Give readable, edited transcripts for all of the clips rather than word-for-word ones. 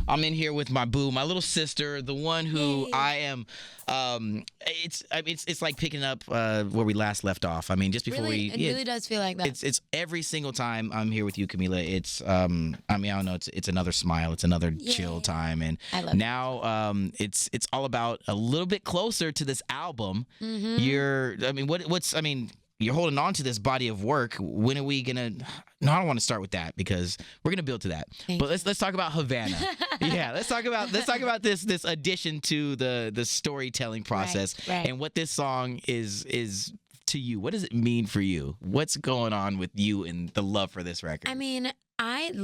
I'm in here with my boo, my little sister, the one who Yay. I am. It's like picking up where we last left off. I mean, just before Really, we. it really does feel like that. It's every single time I'm here with you, Camila. It's I mean, I don't know. It's another smile. It's another chill time, and I love now it's all about a little bit closer to this album. Mm-hmm. You're holding on to this body of work. When are we gonna? No, I don't want to start with that because we're gonna build to that. But let's talk about Havana. Yeah, let's talk about this addition to the storytelling process Right. and what this song is to you. What does it mean for you? What's going on with you and the love for this record? I mean, I've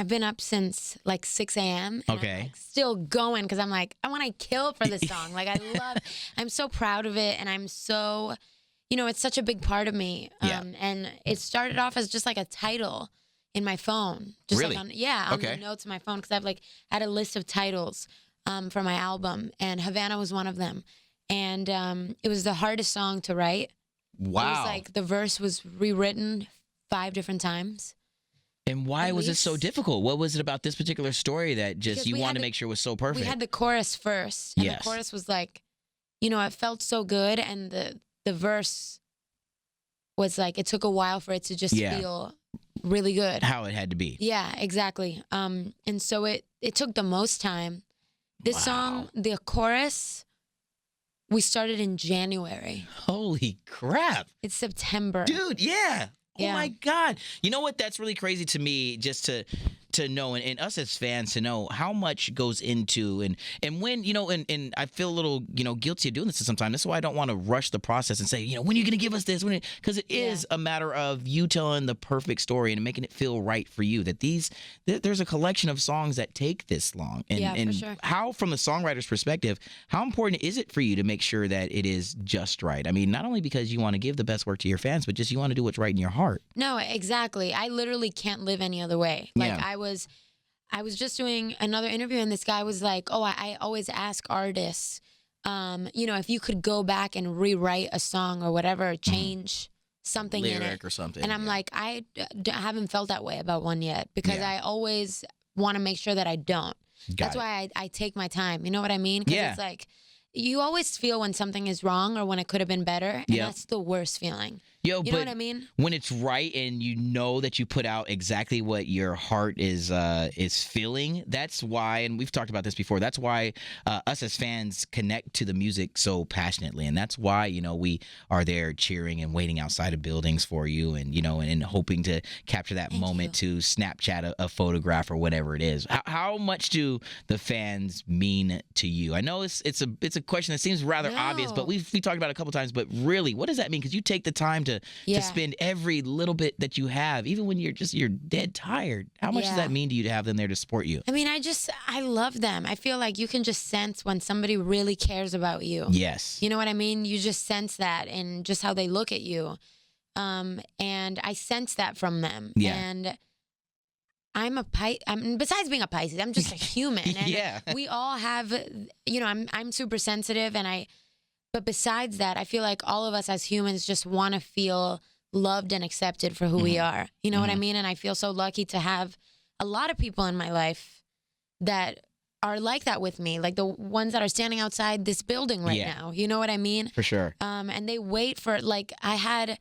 been up since like 6 a.m. and Okay. I'm like still going because I'm like, I want to kill for this song. Like, I'm so proud of it. And I'm so, it's such a big part of me. Yeah. And it started off as just like a title in my phone. Just Really? Like on the notes of my phone. Because I've like had a list of titles for my album. And Havana was one of them. And it was the hardest song to write. Wow. It was like the verse was rewritten 5 different times. And why was it so difficult? What was it about this particular story that just you wanted to make sure was so perfect? We had the chorus first. And Yes. the chorus was like, it felt so good. And the verse was like, it took a while for it to just feel really good. How it had to be. Yeah, exactly. And so it took the most time. This song, the chorus, we started in January. Holy crap. It's September. Dude, yeah. Oh Yeah. my God. You know what? That's really crazy to me just to know and us as fans to know how much goes into and when, and I feel a little, guilty of doing this sometimes. That's why I don't want to rush the process and say, when are you going to give us this? Because it is a matter of you telling the perfect story and making it feel right for you. That there's a collection of songs that take this long. And for sure. How, from the songwriter's perspective, how important is it for you to make sure that it is just right? I mean, not only because you want to give the best work to your fans, but just you want to do what's right in your heart. No, exactly. I literally can't live any other way. Like I was just doing another interview and this guy was like, oh, I always ask artists, if you could go back and rewrite a song or whatever, change something in Lyric it. or something. And I'm like, I haven't felt that way about one yet because I always want to make sure that I don't. That's why I take my time. You know what I mean? Because it's like, you always feel when something is wrong or when it could have been better. And that's the worst feeling. You know what I mean? When it's right and you know that you put out exactly what your heart is feeling, that's why, and we've talked about this before, that's why us as fans connect to the music so passionately. And that's why, we are there cheering and waiting outside of buildings for you and, and hoping to capture that moment to Snapchat a photograph or whatever it is. How much do the fans mean to you? I know it's a question that seems rather obvious, but we talked about it a couple times, but really, what does that mean? Because you take the time to spend every little bit that you have, even when you're dead tired. How much does that mean to you to have them there to support you? I mean, I love them. I feel like you can just sense when somebody really cares about you. Yes. You know what I mean? You just sense that in just how they look at you. And I sense that from them. Yeah. And besides being a Pisces, I'm just a human. And we all have, I'm super sensitive but besides that, I feel like all of us as humans just want to feel loved and accepted for who we are. You know what I mean? And I feel so lucky to have a lot of people in my life that are like that with me, like the ones that are standing outside this building right now. You know what I mean? For sure. And they wait for, like, I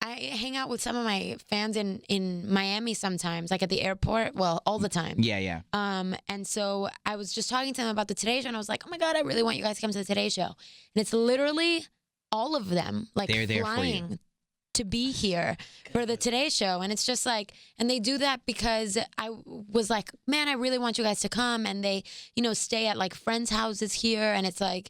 hang out with some of my fans in Miami sometimes, like at the airport. Well, all the time. Yeah. And so I was just talking to them about the Today Show, and I was like, oh my God, I really want you guys to come to the Today Show. And it's literally all of them, like, they're there flying for you to be here for the Today Show. And it's just like, and they do that because I was like, man, I really want you guys to come. And they, stay at like friends' houses here. And it's like,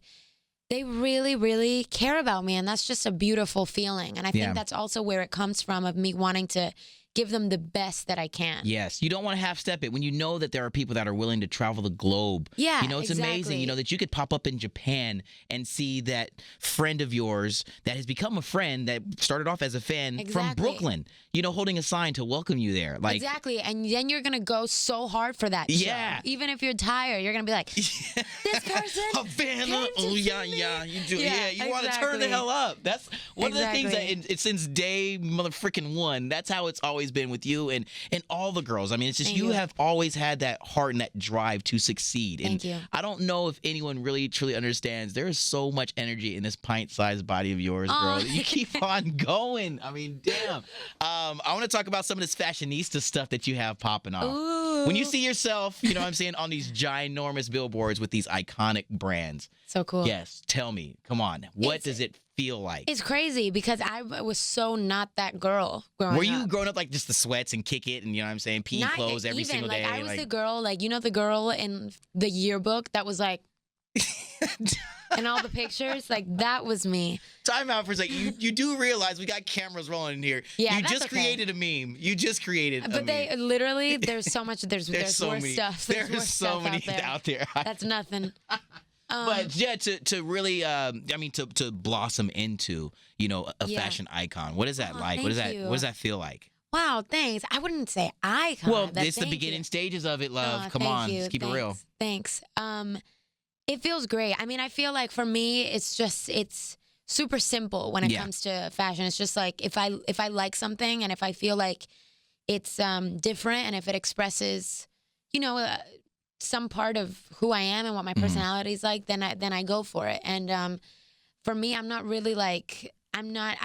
they really, really care about me, and that's just a beautiful feeling. And I think that's also where it comes from, of me wanting to give them the best that I can. Yes. You don't want to half-step it when you know that there are people that are willing to travel the globe. Yeah, it's amazing, that you could pop up in Japan and see that friend of yours that has become a friend that started off as a fan from Brooklyn, holding a sign to welcome you there. Like, exactly. And then you're going to go so hard for that show. Even if you're tired, you're going to be like, this person Havana. Oh, yeah. You do. Yeah, you want to turn the hell up. That's one of the things that since day motherfucking one, that's how it's always always been with you and all the girls. I mean, it's just Thank you you. have always had that heart and that drive to succeed. And Thank you. I don't know if anyone really truly understands. There is so much energy in this pint-sized body of yours, girl. Aw. You keep on going. I mean, damn. I want to talk about some of this fashionista stuff that you have popping off. Ooh. When you see yourself, you know what I'm saying, on these ginormous billboards with these iconic brands. So cool. Yes, tell me. Come on. What does it feel like? It's crazy because I was so not that girl growing up. Were you growing up like just the sweats and kick it and, you know what I'm saying, PE Not clothes every even, single day? I was the girl, like, you know, the girl in the yearbook that was like, and all the pictures, like, that was me. Time out for a second. You do realize we got cameras rolling in here. Yeah, you that's just okay. created a meme. You just created a But they meme. literally, there's so much, there's so worse many. stuff. There's worse so stuff many out there. That's nothing. But yeah, to really, I mean, to blossom into, you know, a Yeah. fashion icon. What is that like? thank What is that? you. What does that feel like? Wow, thanks. I wouldn't say icon. Well, but it's the thank beginning you. stages of it, love. Aw, Come thank on, you. let's keep it real. Thanks. It feels great. I mean, I feel like for me, it's super simple when it Yeah. comes to fashion. It's just like if I like something and if I feel like it's different and if it expresses, you know, some part of who I am and what my personality is like, then I go for it. And for me, I'm not really like I'm not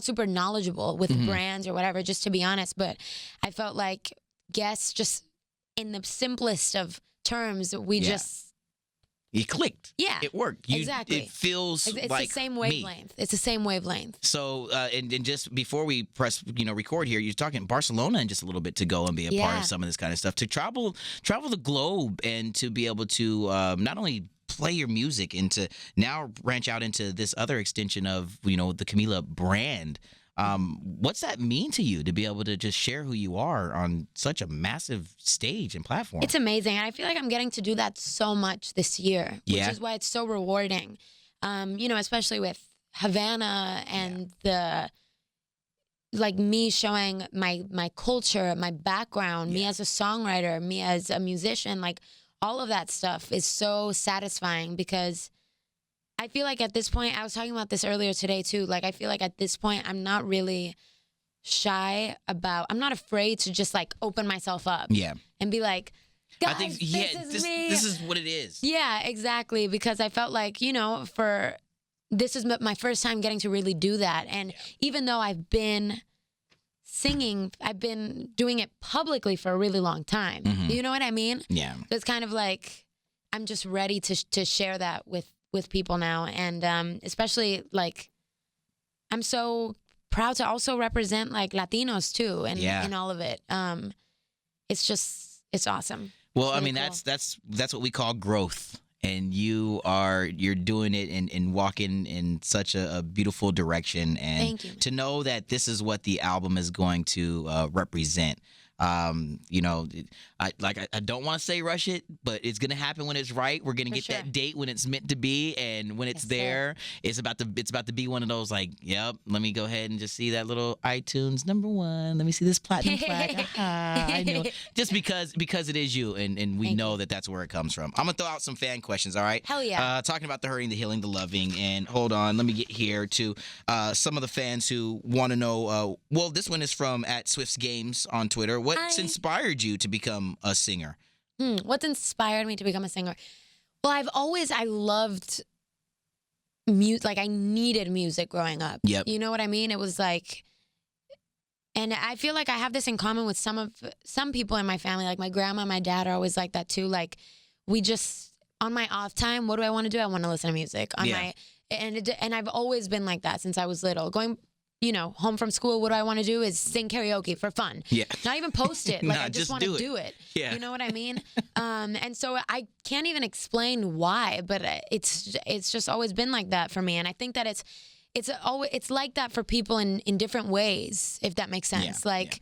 super knowledgeable with brands or whatever, just to be honest. But I felt like Guess, just in the simplest of terms, we Yeah. just It clicked. Yeah, It worked. exactly. It feels it's like the same me. wavelength. It's the same wavelength. So, and just before we press, you know, record here, you're talking Barcelona in just a little bit to go and be a part Yeah. of some of this kind of stuff. To travel the globe and to be able to not only play your music and to now branch out into this other extension of, you know, the Camila brand. What's that mean to you to be able to just share who you are on such a massive stage and platform? It's amazing. And I feel like I'm getting to do that so much this year, Yeah. which is why it's so rewarding. You know, especially with Havana and the like me showing my culture, my background, me as a songwriter, me as a musician, like all of that stuff is so satisfying because I feel like at this point, I was talking about this earlier today too, like I feel like at this point I'm not really shy about, I'm not afraid to just like open myself up and be like, guys, I think this is what it is. Yeah, exactly. Because I felt like, you know, this is my first time getting to really do that. And even though I've been singing, I've been doing it publicly for a really long time. You know what I mean? Yeah. So it's kind of like, I'm just ready to share that with people now. And especially like, I'm so proud to also represent like Latinos too. And in all of it. It's awesome. Well, It's I really mean, cool. that's what we call growth, and you're doing it and walking in such a beautiful direction, and Thank you. to know that this is what the album is going to represent. You know, I don't want to say rush it, but it's gonna happen when it's right. We're gonna For get sure. that date when it's meant to be, and when it's Yes, sir. there, it's about to be one of those like, yep. Let me go ahead and just see that little iTunes #1. Let me see this platinum plaque. Aha, I know. Just because it is you, and we Thank know you. that that's where it comes from. I'm gonna throw out some fan questions. All right. Hell yeah. Talking about the hurting, the healing, the loving, and hold on, let me get here to some of the fans who want to know. Well, this one is from @SwiftsGames on Twitter. What's inspired you to become a singer? What's inspired me to become a singer? Well, I loved music. Like I needed music growing up. Yep. You know what I mean? It was like, and I feel like I have this in common with some people in my family. Like my grandma and my dad are always like that too. Like we just, on my off time, what do I want to do? I want to listen to music. And I've always been like that since I was little. Going, you know, home from school, what do I want to do is sing karaoke for fun. Yeah. Not even post it. Like Nah, I just just want to do it. do it. Yeah. You know what I mean? And so I can't even explain why, but it's just always been like that for me. And I think that it's like that for people in different ways, if that makes sense. Yeah, Like,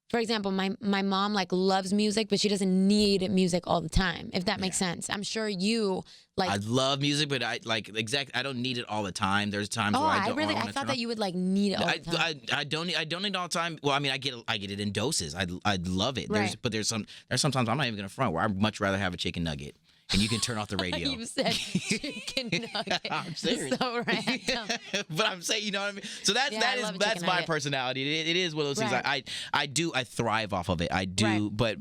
for example, my mom like loves music, but she doesn't need music all the time, if that makes sense. I'm sure you like. I love music, but I don't need it all the time. There's times where I don't. I thought that you would like need it all the time. I don't need it all the time. Well, I mean, I get it in doses. I love it. Right. There's sometimes I'm not even gonna front where I'd much rather have a chicken nugget. and you can turn off the radio. You said chicken nugget. I'm serious. So random. But I'm saying, you know what I mean? So that's my nugget. personality. It is one of those things. I thrive off of it. I do, but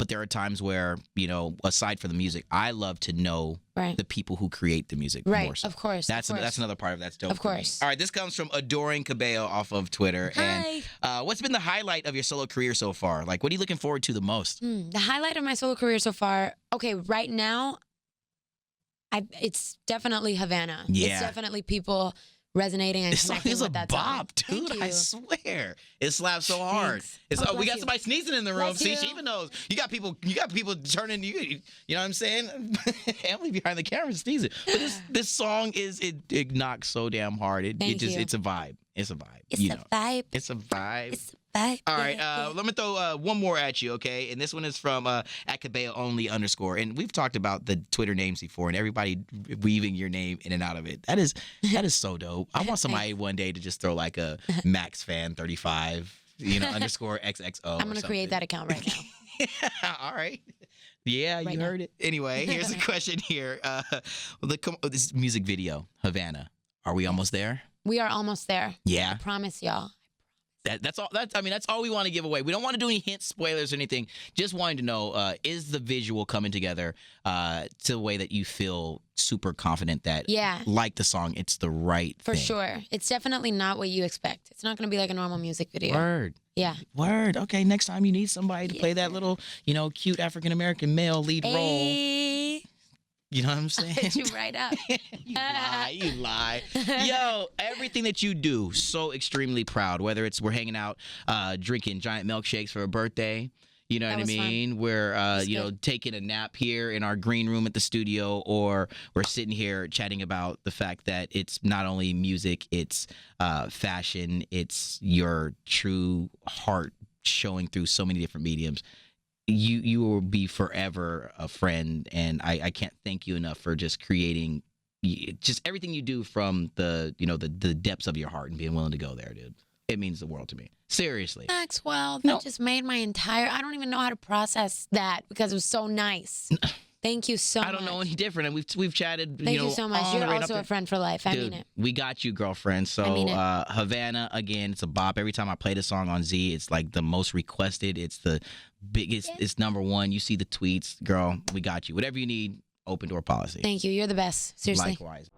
there are times where, you know, aside from the music, I love to know the people who create the music more so. Of course. That's another part of that's dope. Of course. All right, this comes from Adoring Cabello off of Twitter. Hi. And what's been the highlight of your solo career so far? Like, what are you looking forward to the most? The highlight of my solo career so far, okay, right now, it's definitely Havana. Yeah. It's definitely people resonating and connecting with that song. It's a bop, dude. I swear, it slaps so hard. Thanks. We got somebody sneezing in the room. Bless See, you. she even knows. You got people turning. You know what I'm saying? Emily behind the camera sneezing. But this song it knocks so damn hard. It's a vibe. It's a vibe. It's a vibe. It's a vibe. It's a vibe. All right, let me throw one more at you, okay? And this one is from at Cabello only _. And we've talked about the Twitter names before, and everybody weaving your name in and out of it. That is so dope. I want somebody one day to just throw like a Max Fan 35, you know, _XXO. I'm gonna create that account right now. All right. Yeah, you heard it. Anyway, here's a question here. This music video, Havana. Are we almost there? We are almost there. Yeah. I promise y'all. That's all. That's all we want to give away. We don't want to do any hints, spoilers, or anything. Just wanting to know, is the visual coming together to a way that you feel super confident that, like the song, it's the right thing? For sure. It's definitely not what you expect. It's not going to be like a normal music video. Word. Yeah. Word. Okay, next time you need somebody to play that little, you know, cute African-American male lead role. You know what I'm saying? I hit you right up. You lie. Yo, everything that you do, so extremely proud. Whether it's we're hanging out, drinking giant milkshakes for a birthday. You know what I mean? Fun. We're, you know, taking a nap here in our green room at the studio, or we're sitting here chatting about the fact that it's not only music, it's fashion, it's your true heart showing through so many different mediums. You will be forever a friend, and I can't thank you enough for just creating just everything you do from the depths of your heart and being willing to go there, dude. It means the world to me. Seriously. Maxwell, that just made my entire... I don't even know how to process that because it was so nice. Thank you so much. I don't know any different, and we've chatted. Thank you so much. You're also a friend for life. I Dude, mean it. We got you, girlfriend. So Havana, again, it's a bop. Every time I play the song on Z, it's like the most requested. It's the biggest. Yeah. It's #1. You see the tweets, girl. We got you. Whatever you need, open door policy. Thank you. You're the best. Seriously. Likewise.